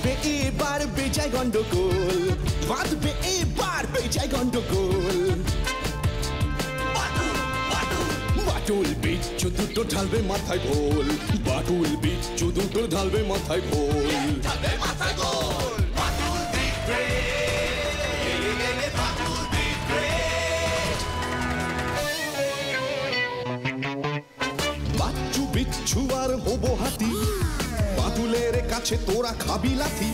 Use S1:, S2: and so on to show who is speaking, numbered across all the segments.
S1: বাঁধবে এবার বেজায় গন্ডগোল, বাঁধবে এবার বেজায় গন্ডগোল। বাটুল বিচ্ছু দুটো ঢালবে মাথায় ভোল, বাটুল বিচ্ছু দুটো ঢালবে মাথায় ভোল। বাচ্চু বিচ্ছু আর হবো হাতি, বাটুলের কাছে তোরা খাবি লাথি।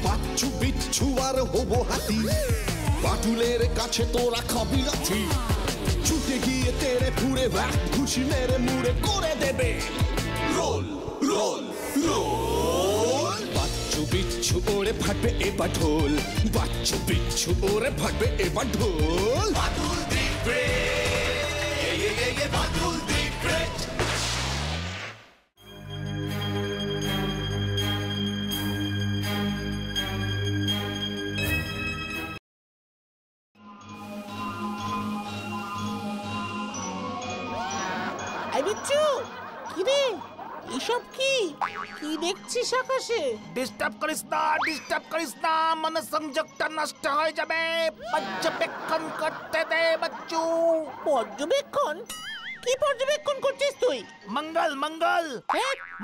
S1: বাচ্চু বিচ্ছু আর হবো হাতি, বাটুলের কাছে তোরা খাবি লাথি। ছুটে গিয়ে তেরে ফুড়ে ঘুষি মেরে মুড়ে করে দেবে রোল রোল রোল। বাচ্চু বিচ্ছু ওরে ফাটবে এবার ঢোল, বাচ্চু বিচ্ছু ওরে ফাটবে এবার ঢোল। বাটুল দি গ্রেট, বাটুল দি গ্রেট।
S2: এসব কি কি দেখছিস আকাশে?
S3: ডিস্টার্ব করিস না, মানে সংযোগটা নষ্ট হয়ে যাবে। পর্যবেক্ষণ করতে দে বাচ্চু।
S2: পর্যবেক্ষণ? কি পর্যবেক্ষণ করছিস তুই?
S3: মঙ্গল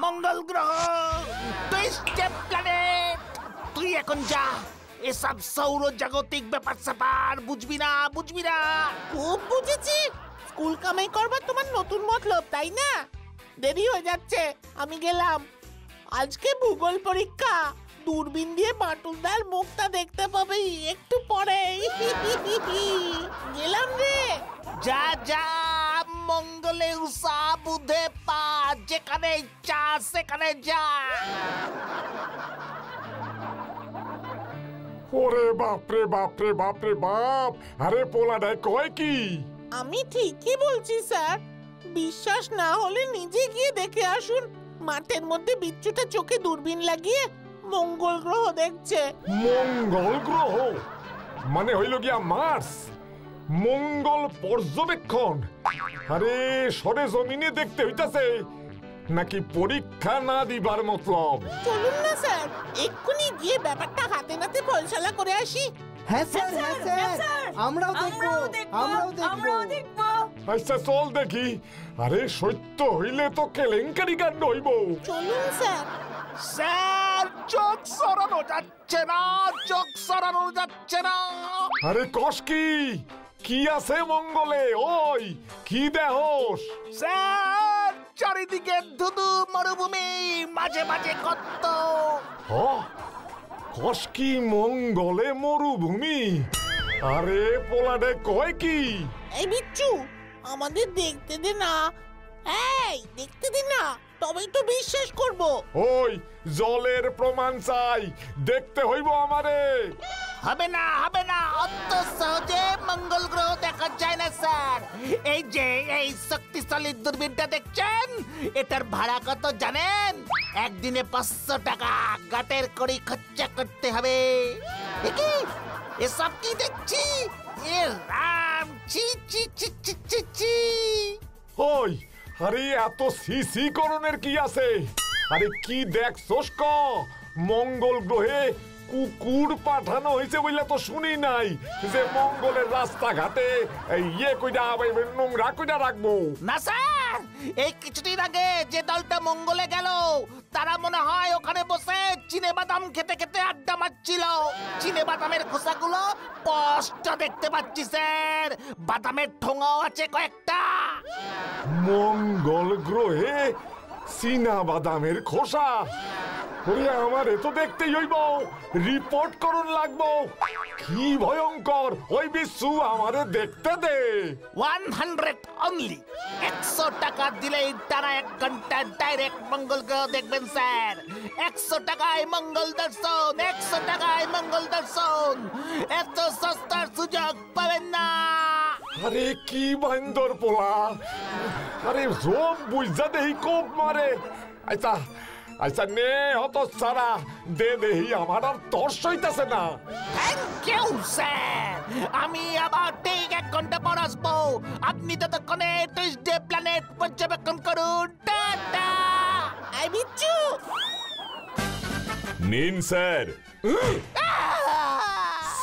S3: মঙ্গল গ্রহ, টুইস্টে প্ল্যানেট। তুই এখন যা, এসব সৌরজাগতিক ব্যাপার স্যাপার বুঝবি না।
S2: খুব বুঝেছি। স্কুল কামাই করবার তোমার নতুন মতলব, তাই না? দেরি হয়ে যাচ্ছে, আমি গেলাম। আজকে ভূগোল পরীক্ষা, দূরবীন দিয়ে বাটুলদার মুখটা দেখতে পাবে একটু পরে। গেলাম রে।
S3: যা মঙ্গলে উষা বুধে পা, যেখানে ইচ্ছা সেখানে যা।
S4: ওরে বাপরে বাপরে বাপরে বাপ! আরে পোলাডায় কয় কি?
S2: আমি ঠিকই বলছি স্যার, বিশ্বাস না হলে নিজে গিয়ে দেখে আসুন। মাঠের মধ্যে বিচ্ছুটা চোখে দূরবীন লাগিয়ে মঙ্গল গ্রহ দেখছে।
S4: মঙ্গল গ্রহ মানে হইল গিয়া মার্স। মঙ্গল পর্যবেক্ষণ? আরে সরে জমিনে দেখতে হইতাছে নাকি পরীক্ষা না দিবার মতলব?
S2: চলুন না স্যার, এক্ষুনি গিয়ে ব্যাপারটা হাতে নাতে ফয়সালা করে আসি।
S5: হ্যাঁ স্যার, আমরাও দেখবো।
S4: আচ্ছা চল দেখি। আরে সত্য হইলে তো কেলেঙ্কারি কাণ্ড হইব।
S2: চলুন
S3: স্যার, চোখ সরানো যাচ্ছে না।
S4: আরে কস কি আছে মঙ্গলে? ওই কি দেহস?
S3: স্যার, চারিদিকে ধুধু মরুভূমি, মাঝে মাঝে কত।
S4: কস কি মঙ্গলে মরুভূমি? আরে পোলাডে কয় কি?
S2: এই বিচ্ছু, আমাদের দেখতে দে না। দেখতে দে না, তবেই তো বিশ্বাস করব।
S4: ওই জলের প্রমাণ চাই, দেখতে হইব আমারে।
S3: হবে না, অত সহজে মঙ্গল গ্রহ দেখা যায় না স্যার। এই যে এই শক্তিশালী দূরবীনটা দেখছেন, এটার ভাড়া কত জানেন? একদিনে 500 টাকা গাটের কড়ি খরচা করতে হবে। এসব কি দেখছি? এ রাম, ছি।
S4: ওই আরে এত সিসি করণের কি আছে? আরে কি দেখছস ক? মঙ্গল গ্রহে কুকুর পাঠানো হয়েছে বলে তো শুনি নাই যে মঙ্গলের রাস্তাঘাটে নোংরা কইরা রাখবো।
S3: না স্যার, এই কিছুদিন আগে যে দলটা মঙ্গলে গেল, তারা মনে হয় ওখানে বসে চিনে বাদাম খেতে খেতে আড্ডা মারছিল। চিনে বাদামের খোসাগুলো স্পষ্ট দেখতে পাচ্ছি স্যার, বাদামের ঠোঙাও আছে কয়েকটা।
S4: মঙ্গল গ্রহে চীনা বাদামের খোসা? ওরে আমার এতো দেখতেই হইব, রিপোর্ট করন লাগবো। কি ভয়ঙ্কর! ওই বিশ্বু আমারে দেখতে দে।
S3: 100 অনলি। 100 টাকা দিলেই টানা 1 ঘন্টা ডাইরেক্ট মঙ্গল গ্রহ দেখবেন স্যার। 100 টাকায় মঙ্গল দর্শন, 100 টাকায় মঙ্গল দর্শন। এত সস্তার সুযোগ পাবেন না।
S4: আরে কি বান্দর পোলা! আরে সব বুঝা দেহি কোপ মারে। আচ্ছা নে হত সারা দে দেহি, আমার আর তর্স হইতাছে না।
S3: থ্যাংক ইউ স্যার, আমি আবার ঠিক 1 ঘন্টা পর আসবো। আপনি ততক্ষণে টুইসডে প্ল্যানেট পর্যবেক্ষণ করুন। টাটা।
S2: বিচ্ছু,
S4: নিন স্যার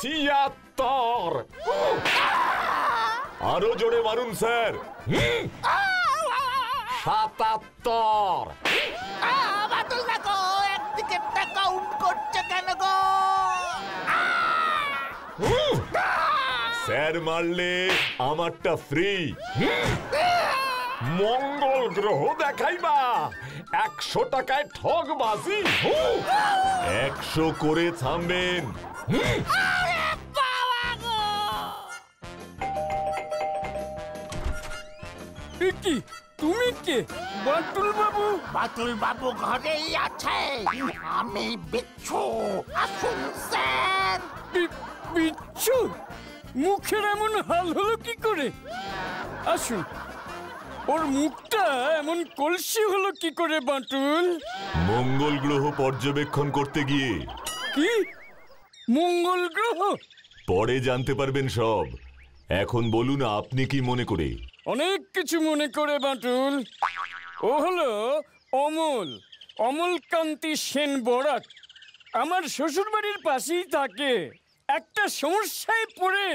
S4: ৭৬। আরো জোরে মারুন স্যার ৭৭।
S3: বাটুল দেখো একদিকে কাউন্ট করছে কেন গো?
S4: স্যার মারলে আমারটা ফ্রি। মঙ্গল গ্রহ দেখাইবা ১০০ টাকায় ঠগবাজি। ১০০ করে থামবেন।
S6: কি তুমি কে বাটুল বাবু?
S3: বাটুল বাবু ঘরেই আছে, আমি বিচ্ছু। আসুন স্যার।
S6: বিচ্ছু, মুখের এমন হাল হলো কি করে? আসুন। ওর মুখটা এমন কলসি হলো কি করে বাটুল?
S4: মঙ্গল গ্রহ পর্যবেক্ষণ করতে গিয়ে।
S6: কি মঙ্গল গ্রহ?
S4: পরে জানতে পারবেন সব। এখন বলুন আপনি কি মনে করে?
S6: অনেক কিছু মনে করে বাটুল। ও হলো অমলকান্তি সেন বরাক। আমার শ্বশুর বাড়ির পাশেই থাকে। একটা সমস্যায় পড়ে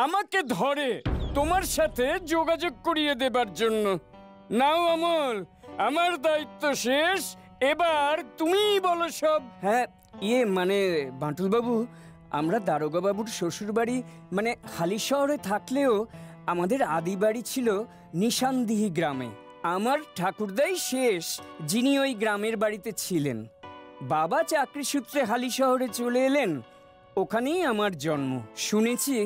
S6: আমাকে ধরে তোমার সাথে যোগাযোগ করিয়ে দেবার জন্য। নাও অমল, আমার দায়িত্ব শেষ, এবার তুমিই বলো সব। হ্যাঁ মানে বাটুল বাবু, আমরা দারোগা বাবুর শ্বশুর বাড়ি মানে হালি শহরে থাকলেও আমাদের আদি বাড়ি ছিল নিশানদিহি গ্রামে। আমার ঠাকুরদাই শেষ যিনি ওই গ্রামের বাড়িতে ছিলেন। বাবা চাকরি সূত্রে হালি শহরে চলে এলেন, ওখানেই আমার জন্ম। শুনেছি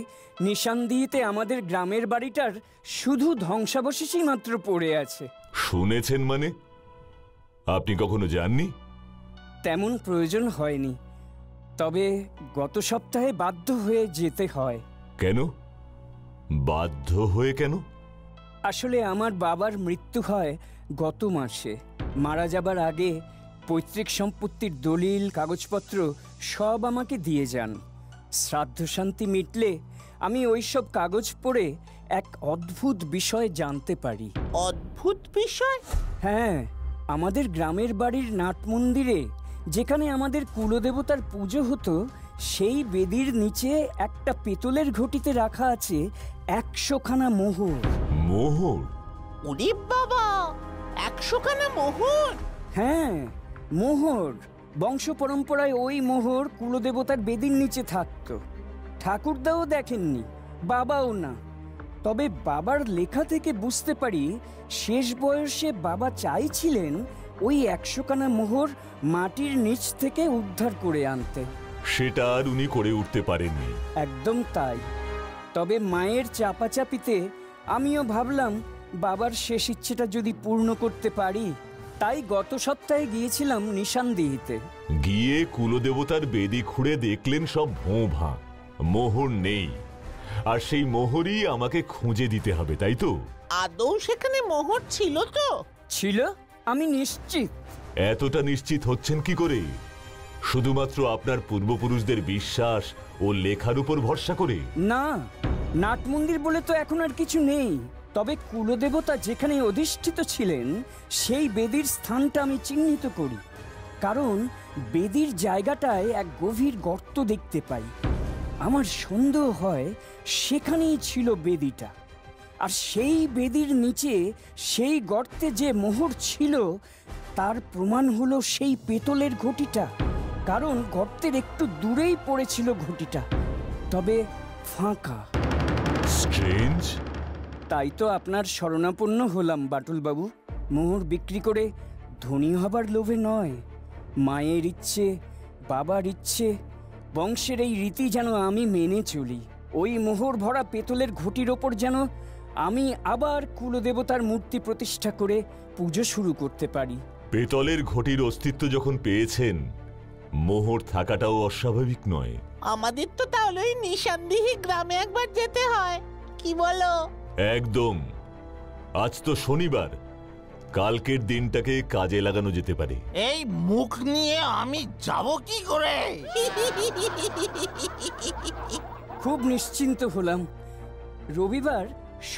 S6: নিশানদিহিতে আমাদের গ্রামের বাড়িটার শুধু ধ্বংসাবশেষই মাত্র পড়ে আছে।
S4: শুনেছেন মানে? আপনি কখনো যাননি?
S6: তেমন প্রয়োজন হয়নি, তবে গত সপ্তাহে বাধ্য হয়ে যেতে হয়।
S4: কেন বাধ্য হয়ে? কেন?
S6: আসলে আমার বাবার মৃত্যু হয় গত মাসে। মারা যাবার আগে পৈতৃক সম্পত্তির দলিল কাগজপত্র সব আমাকে দিয়ে যান। শ্রাদ্ধ শান্তি মিটলে আমি ওইসব কাগজ পড়ে এক অদ্ভুত বিষয় জানতে পারি।
S2: অদ্ভুত বিষয়?
S6: হ্যাঁ, আমাদের গ্রামের বাড়ির নাট মন্দিরে যেখানে আমাদের কুলদেবতার পুজো হতো, সেই বেদির নিচে একটা পেতলের ঘটিতে রাখা আছে ১০০খানা মোহর।
S4: মোহর?
S2: ওরে বাবা, ১০০খানা মোহর?
S6: হ্যাঁ, মোহর। বংশ পরম্পরায় ওই মোহর কুলদেবতার বেদির নিচে থাকতো। ঠাকুরদাও দেখেননি, বাবাও না। তবে বাবার লেখা থেকে বুঝতে পারি শেষ বয়সে বাবা চাইছিলেন ওই ১০০খানা মোহর মাটির নিচ থেকে উদ্ধার করে আনতে।
S4: সেটা আর উনি করে উঠতে পারেননি।
S6: একদম তাই। তবে মায়ের চাপাচাপিতে আমিও ভাবলাম বাবার শেষ ইচ্ছেটা যদি পূর্ণ করতে পারি, তাই গত সপ্তাহে গিয়েছিলাম নিশানদিহিতে।
S4: গিয়ে কুলদেবতার বেদি খুঁড়ে দেখলেন সব ভোঁ ভাঁ, মোহর নেই। আর সেই মোহরই আমাকে খুঁজে দিতে হবে, তাই তো?
S2: আদৌ সেখানে মোহর ছিল তো?
S6: ছিল, আমি নিশ্চিত।
S4: এতটা নিশ্চিত হচ্ছেন কি করে? শুধুমাত্র আপনার পূর্বপুরুষদের বিশ্বাস ও লেখার উপর ভরসা করে?
S6: না, নাট মন্দির বলে তো এখন আর কিছু নেই। তবে কুলদেবতা যেখানে অধিষ্ঠিত ছিলেন সেই বেদির স্থানটা আমি চিহ্নিত করি। কারণ বেদির জায়গাটায় এক গভীর গর্ত দেখতে পাই। আমার সন্দেহ হয় সেখানেই ছিল বেদিটা। আর সেই বেদির নিচে সেই গর্তে যে মোহর ছিল তার প্রমাণ হলো সেই পেতলের ঘটিটা। কারণ গর্তের একটু দূরেই পড়েছিল ঘটিটা, তবে ফাঁকা।
S4: স্ট্রেঞ্জ।
S6: তাই তো আপনার শরণাপন্ন হলাম বাটুল বাবু। মোহর বিক্রি করে ধনী হবার লোভে নয়, মায়ের ইচ্ছে, বাবার ইচ্ছে, বংশের এই রীতি যেন আমি মেনে চলি। ওই মোহর ভরা পেতলের ঘটির ওপর যেন আমি আবার কুলদেবতার মূর্তি প্রতিষ্ঠা করে পুজো শুরু করতে পারি।
S4: পেতলের ঘটির অস্তিত্ব যখন পেয়েছেন, মোহর থাকাটাও অস্বাভাবিক নয়।
S2: আমাদের তো তাহলে ওই নিশানদিহি গ্রামে একবার যেতে হয়, কি বলো?
S4: একদম। আজ তো শনিবার, কালকের দিনটাকে কাজে লাগানো যেতে পারে।
S3: এই মুখ নিয়ে আমি যাব কি করে?
S6: খুব নিশ্চিন্ত হলাম। রবিবার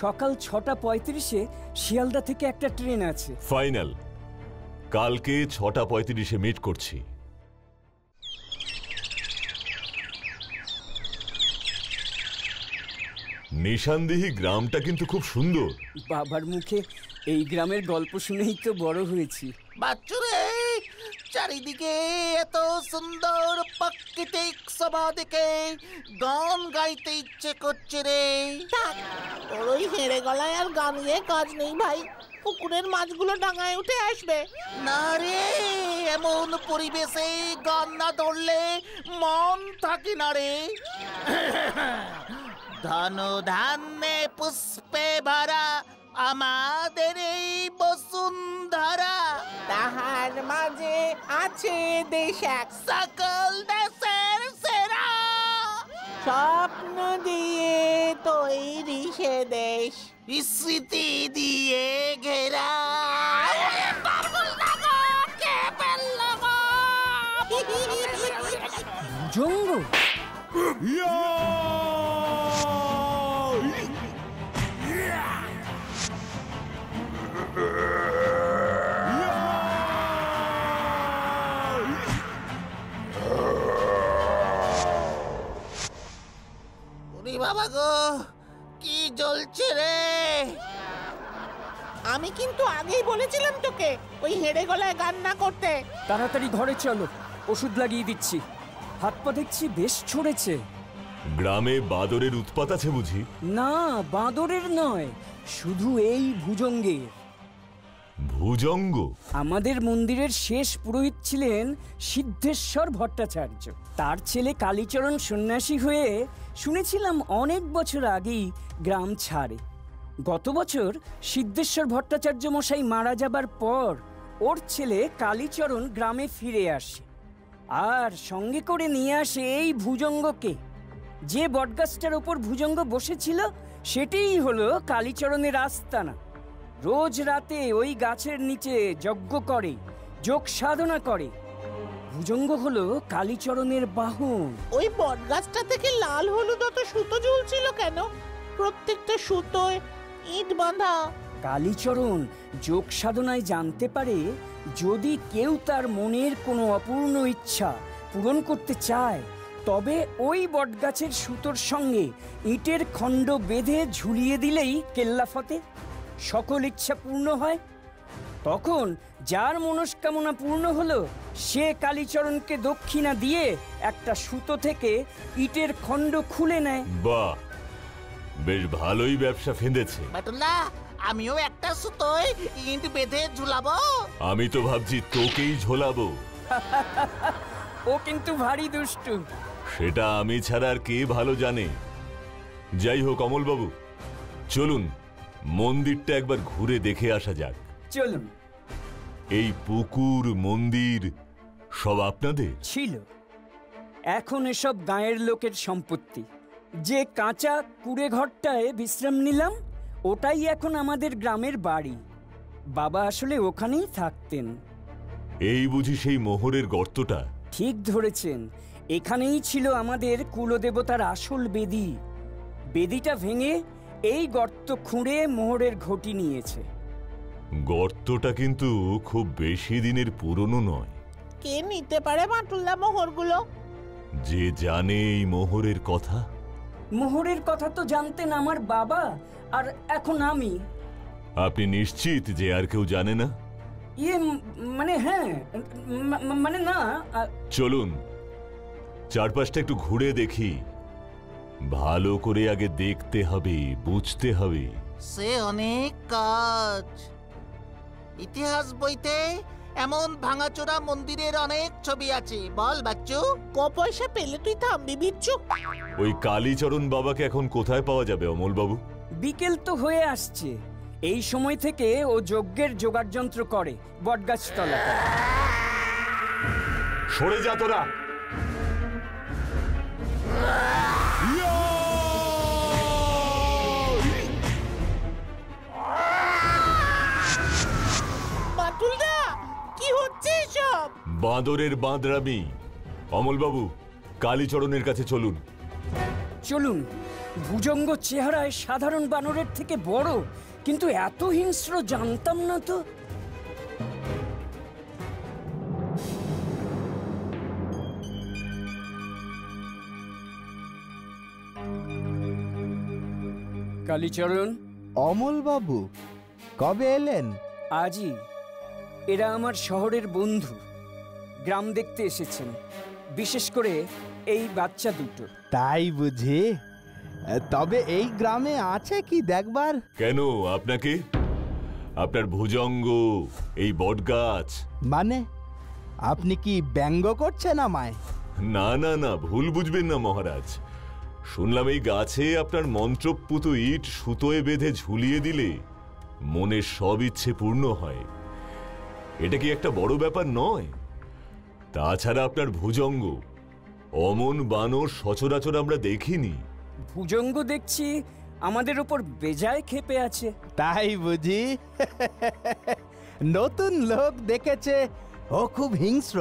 S6: সকাল ৬টা ৩৫-এ শিয়ালদা থেকে একটা ট্রেন আছে।
S4: ফাইনাল। কালকে ৬টা ৩৫-এ মিট করছি।
S7: নিশানদিহি গ্রামটা কিন্তু খুব সুন্দর।
S6: বাবার মুখে এই গ্রামের গল্প শুনেই তো বড় হয়েছি।
S3: বাচ্চুরে, চারিদিকে এত সুন্দর প্রাকৃতিক শোভা দেখে গান গাইতে ইচ্ছে করছে রে।
S2: থাক, তোর ওই হেঁড়ে গলায় আর গান গেয়ে কাজ নেই ভাই। পুকুরের মাছগুলো ডাঙায় উঠে আসবে।
S3: না রে, এমন পরিবেশে গান না ধরলে মন থাকে না রে। ধন ধান্যে পুষ্পে ভরা আমাদের এই বসুন্ধরা,
S2: তাহার মাঝে আছে দেশ এক,
S3: সকল দেশের সেরা।
S2: স্বপ্ন দিয়ে তৈরি সে দেশ,
S3: স্মৃতি দিয়ে ঘেরা।
S6: জঙ্গল
S3: বাবা গো, কি জ্বলছে রে?
S2: আমি কিন্তু আগেই বলেছিলাম তোকে ওই হেঁড়ে গলায় গান না করতে।
S6: তাড়াতাড়ি ঘরে চলো, ওষুধ লাগিয়ে দিচ্ছি। হাত পা দেখছি বেশ ছড়েছে।
S7: গ্রামে বাদরের উৎপাত আছে বুঝি?
S6: না, বাঁদরের নয়, শুধু এই ভুজঙ্গের।
S7: ভুজঙ্গ?
S6: আমাদের মন্দিরের শেষ পুরোহিত ছিলেন সিদ্ধেশ্বর ভট্টাচার্য। তার ছেলে কালীচরণ সন্ন্যাসী হয়ে শুনেছিলাম অনেক বছর আগেই গ্রাম ছাড়ে। গত বছর সিদ্ধেশ্বর ভট্টাচার্য মশাই মারা যাবার পর ওর ছেলে কালীচরণ গ্রামে ফিরে আসে, আর সঙ্গে করে নিয়ে আসে এই ভুজঙ্গকে। যে বটগাছটার ওপর ভুজঙ্গ বসেছিল সেটাই হলো কালীচরণের আস্তানা। রোজ রাতে ওই গাছের নিচে যজ্ঞ করে, যোগ সাধনা করে। ভুজঙ্গ হলো কালীচরণের বাহন।
S2: ওই বটগাছটা থেকে লাল হলুদ অত সুতো ঝুলছিল কেন? প্রত্যেকটা সুতোয় ইট বাঁধা।
S6: কালীচরণ যোগ সাধনায় জানতে পারে যদি কেউ তার মনের কোনো অপূর্ণ ইচ্ছা পূরণ করতে চায়, তবে ওই বটগাছের সুতোর সঙ্গে ইটের খণ্ড বেঁধে ঝুলিয়ে দিলেই কেল্লাফতে সকল ইচ্ছা পূর্ণ হয়। তখন যার মনস্কামনা পূর্ণ হলো সে কালীচরণকে দক্ষিণা দিয়ে একটা সুতো থেকে ইটের খণ্ড খুলে নেয়।
S7: বাহ, বেশ ভালোই ব্যবসা ফেঁদেছে।
S3: বাটুল্লা, আমিও একটা সুতোয় ইট বেঁধে ঝুলাবো।
S7: আমি তো ভাবছি তোকেই ঝোলাবো।
S6: ও কিন্তু ভারী দুষ্টু।
S7: সেটা আমি ছাড়া আর কে ভালো জানে। যাই হোক অমলবাবু, চলুন মন্দিরটা একবার ঘুরে দেখে আসা যাক।
S6: চলুন।
S7: এই পুকুর মন্দির সব আপনাদের?
S6: ছিল, এখন এসব গাঁয়ের লোকের সম্পত্তি। যে কাঁচা কুড়ে ঘরটায় বিশ্রাম নিলাম ওটাই এখন আমাদের গ্রামের বাড়ি। বাবা আসলে ওখানেই থাকতেন।
S7: এই বুঝি সেই মোহরের গর্তটা?
S6: ঠিক ধরেছেন, এখানেই ছিল আমাদের কুলদেবতার আসল বেদি। বেদিটা ভেঙে এই গর্ত খুঁড়ে মোহরের ঘটি নিয়েছে।
S7: গর্তটা কিন্তু খুব বেশি দিনের পুরনো নয়।
S2: কে নিতে পারে বাটুল্লা মোহরগুলো?
S7: যে জানে এই মোহরের কথা।
S6: মোহরের কথা তো জানতেন আমার বাবা, আর এখন আমি।
S7: আপনি নিশ্চিত যে আর কেউ জানে না?
S6: মানে হ্যাঁ, মানে না।
S7: চলুন চারপাশটা একটু ঘুরে দেখি। ভালো করে আগে দেখতে হবে, বুঝতে হবে।
S3: সে অনেক কাজ। ইতিহাস বইতে এমন ভাঙাচোরা মন্দিরের অনেক ছবি আছে। বল বাচ্চু।
S2: ক পয়সা পেলে তুই থামবি বিচ্ছু?
S7: ওই কালীচরণ বাবাকে এখন কোথায় পাওয়া যাবে অমলবাবু?
S6: বিকেল তো হয়ে আসছে, এই সময় থেকে ও যজ্ঞের জোগাড় যন্ত্র করে বটগাছতলাতে।
S4: সরে যা তোরা।
S2: বাটুলদা, কি হচ্ছে এসব?
S7: বাঁদরের বাঁদরামি। অমলবাবু, কালীচরণের কাছে চলুন।
S6: চলুন। ভুজঙ্গ চেহারায় সাধারণ বানরের থেকে বড়, কিন্তু এত হিংস্র জানতাম না তো। কালীচরণ,
S5: অমল বাবু কবে এলেন?
S6: আজই। এরা আমার শহরের বন্ধু, গ্রাম দেখতে এসেছেন, বিশেষ করে এই বাচ্চা দুটো।
S5: তাই বুঝি? তবে এই গ্রামে আছে কি দেখবার?
S7: কেন আপনাকে? আপনার ভুজঙ্গ, এই বটগাছ।
S5: মানে আপনি কি ব্যঙ্গ করছেন আমায়?
S7: না না না, ভুল বুঝবেন না মহারাজ। শুনলাম এই গাছে আপনার মন্ত্রপুত ইট সুতোয় বেঁধে ঝুলিয়ে দিলে মনের সব ইচ্ছে পূর্ণ হয়। এটা কি একটা বড় ব্যাপার নয়? তাছাড়া আপনার ভুজঙ্গ, অমন বানর সচরাচর আমরা দেখিনি।
S6: ভুজঙ্গ দেখছি আমাদের ওপর বেজায় ক্ষেপে আছে।
S5: তাই বুঝি? নতুন লোক দেখেছে, ও খুব হিংস্র।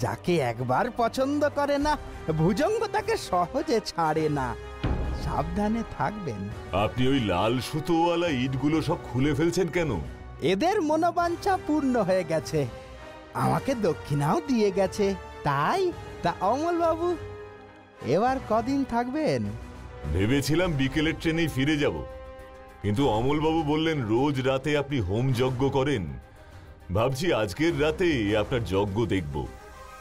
S5: যাকে একবার পছন্দ করে না, ভুজঙ্গ তাকে সহজে ছাড়ে না। সাবধানে থাকবেন।
S7: আপনি ওই লাল সুতোওয়ালা ইটগুলো সব খুলে ফেলছেন কেন?
S5: এদের মনোবাঞ্ছা পূর্ণ হয়ে গেছে, আমাকে দক্ষিণাও দিয়ে গেছে। তাই তা অমল বাবু এবার কদিন থাকবেন?
S7: ভেবেছিলাম বিকেলের ট্রেনেই ফিরে যাব, কিন্তু অমলবাবু বললেন রোজ রাতে আপনি হোম যজ্ঞ করেন। ভাবছি আজকের রাতে আপনার যজ্ঞ দেখব,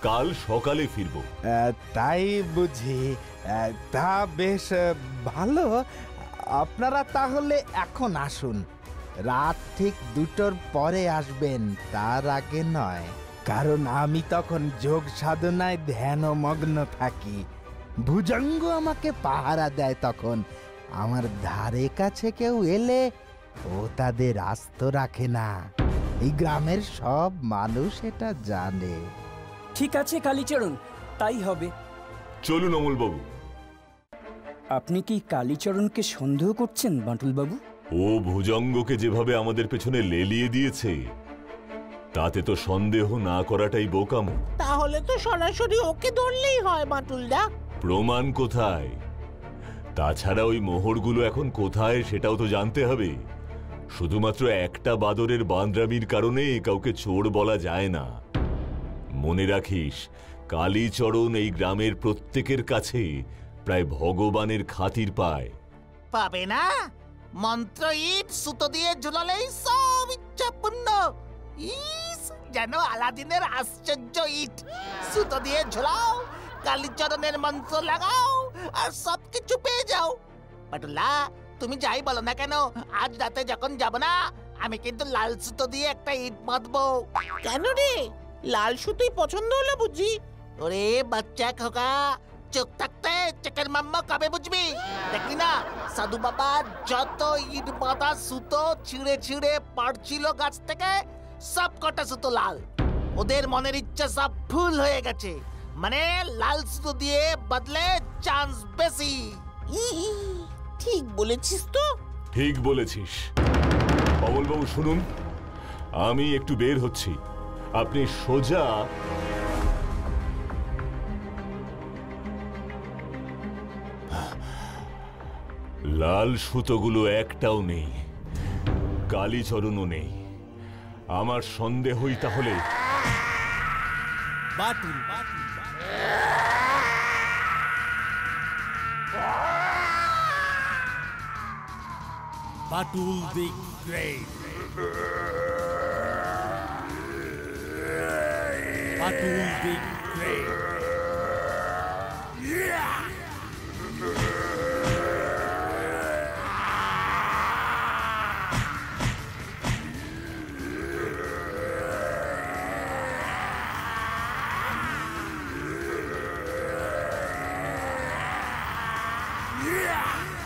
S7: কাল সকালে ফিরব।
S5: তাই বুঝি? তা বেশ ভালো। আপনারা তাহলে এখন আসুন, রাত ঠিক 2টোর পরে আসবেন, তার আগে নয়। কারণ আমি তখন যোগ সাধনায় ধ্যানমগ্ন থাকি। ভুজঙ্গ আমাকে পাহারা দেয় তখন। আমার ধারে কাছে কেউ এলে ও তাদের আস্ত রাখে না। এই গ্রামের সব মানুষ এটা জানে।
S6: ঠিক আছে কালীচরণ, তাই হবে।
S7: চলুন অমলবাবু।
S6: আপনি কি কালীচরণকে সন্দেহ করছেন বাঁটুলবাবু?
S7: ও ভুজঙ্গকে যেভাবে আমাদের পেছনে লেলিয়ে দিয়েছে, তাতে তো সন্দেহ না করাটাই বোকামো।
S2: তাহলে তো সরাসরি ওকে ধরলেই হয় বাঁটুলদা।
S7: প্রমাণ কোথায়? তাছাড়া ওই মোহরগুলো এখন কোথায় সেটাও তো জানতে হবে। শুধুমাত্র একটা বাদরের বাঁদরামির কারণে কাউকে চোর বলা যায় না। মনে রাখিস, কালীচরণ এই গ্রামের প্রত্যেকের কাছে প্রায় ভগবানের খাতির পায়।
S3: পাবে না? মন্ত্র ইট সুতো দিয়ে ঝুলালেই সব ইচ্ছা পূর্ণ। ইস, যেন আলাদিনের আশ্চর্য ইট। সুতো দিয়ে ঝুলাও, কালীচরণের মন্ত্র লাগাও, আর সবকিছু পেয়ে যাও। বাটুলা, তুমি যাই বলো না কেন, আজ রাতে যখন যাব না, আমি কিন্তু লাল সুতো দিয়ে একটা ইট বাঁধবো।
S2: কেন রে, লাল সুতোই পছন্দ হলো বুঝি?
S3: ওরে বাচ্চা খোকা, চোখ থাকতে চেকের মাম্মা কবে বুঝবি? দেখলি না, সাধু বাবা যত ইট বাঁধা সুতো ছিঁড়ে ছিঁড়ে পাড়ছিল গাছ থেকে, সব কটা সুতো লাল। ওদের মনের ইচ্ছা সব ফুল হয়ে গেছে। মানে লাল সুতো দিয়ে বদলে চান্স বেশি।
S2: ঠিক বলেছিস তো।
S7: ঠিক বলেছিস। অমলবাবু শুনুন, আমি একটু বের হচ্ছি, আপনি সোজা লাল সুতোগুলো একটাও নেই, কালীচরণও নেই। আমার সন্দেহই তাহলে
S3: Batul.
S8: Batul the Great. Batul the Great.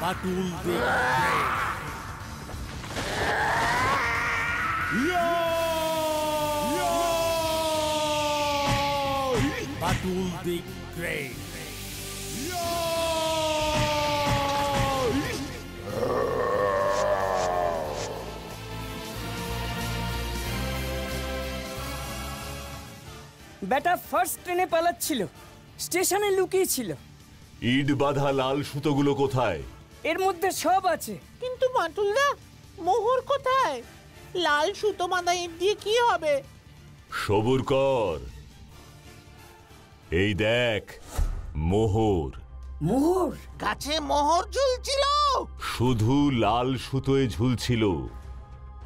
S8: Batul the Great. Batul the Great.
S6: বেটা ফার্স্ট ট্রেনে পালাচ্ছিল, স্টেশনে লুকিয়ে ছিল।
S7: ইট বাঁধা লাল সুতোগুলো কোথায়?
S6: এর মধ্যে সব আছে।
S2: কিন্তু বাঁটুলদা, মোহর কোথায়? লাল সুতো বাঁধা ইট দিয়ে কি হবে?
S7: সবুর কর, এই দেখ মোহর।
S6: মোহর?
S3: গাছে মোহর ঝুলছিল।
S7: শুধু লাল সুতোয় ঝুলছিল,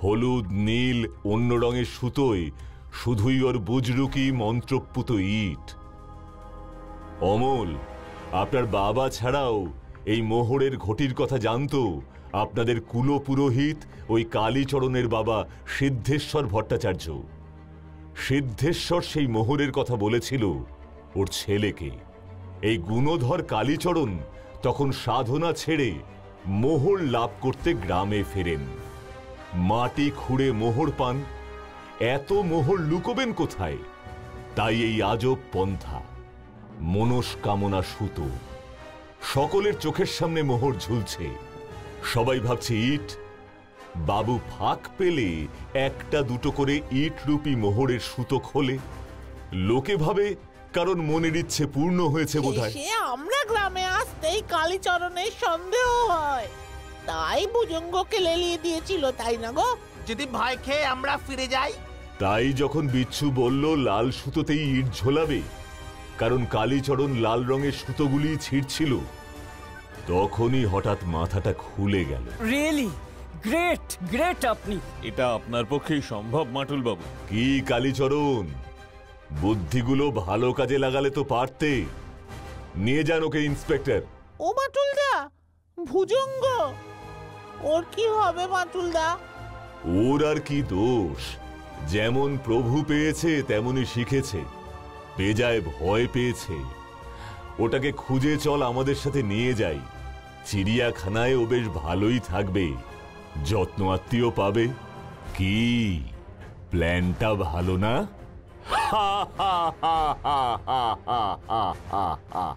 S7: হলুদ নীল অন্য রঙের সুতোয় শুধুই ওর বুজরুকি মন্ত্রপুত ইট। অমল, আপনার বাবা ছাড়াও এই মোহরের ঘটির কথা জানতো আপনাদের কুলপুরোহিত ওই কালীচরণের বাবা সিদ্ধেশ্বর ভট্টাচার্য। সিদ্ধেশ্বর সেই মোহরের কথা বলেছিল ওর ছেলেকে। এই গুণধর কালীচরণ তখন সাধনা ছেড়ে মোহর লাভ করতে গ্রামে ফেরেন। মাটি খুঁড়ে মোহর পান, এত মোহর লুকোবেন কোথায়? তাই এই আজব পন্থা, মনস্কামনা সুতো। সকলের চোখের সামনে মোহর ঝুলছে, সবাই ভাবছে ইট। বাবু ফাঁক পেলে একটা দুটো করে ইট রূপী মোহরের সুতো খোলে। লোকে ভাবে কারণ মনের ইচ্ছে পূর্ণ হয়েছে বোধহয়।
S2: সে আমরা গ্রামে আসতেই কালীচরণের সন্দেহ হয়, তাই ভুজঙ্গকে লেলিয়ে দিয়েছিল, তাই না গো?
S3: যদি ভয় খেয়ে আমরা ফিরে যাই?
S7: তাই যখন বিচ্ছু বলল লাল সুতোতেই ইট ঝোলাবে, কারণ কালীচরণ লাল রঙের সুতোগুলি ছিঁড়ছিল, তখনই হঠাৎ মাথাটা খুলে গেল।
S6: রিয়েলি গ্রেট গ্রেট আপনি।
S9: এটা আপনার পক্ষেই সম্ভব মাটুল বাবু?
S7: কি কালীচরণ, বুদ্ধিগুলো ভালো কাজে লাগালে তো পারতে। নিয়ে যান ওকে ইন্সপেক্টর।
S2: ও মাটুলদা, ভুজঙ্গ ওর কি হবে মাটুলদা?
S7: ওর আর কি দোষ, যেমন প্রভু পেয়েছে তেমনই শিখেছে, বেজায় ভয় পেয়েছে। ওটাকে খুঁজে চল, আমাদের সাথে নিয়ে যাই। চিড়িয়াখানায় ও বেশ ভালোই থাকবে, যত্ন আত্মীয় পাবে। কি প্ল্যানটা ভালো না? হা হা হা হা হা হা হা হা।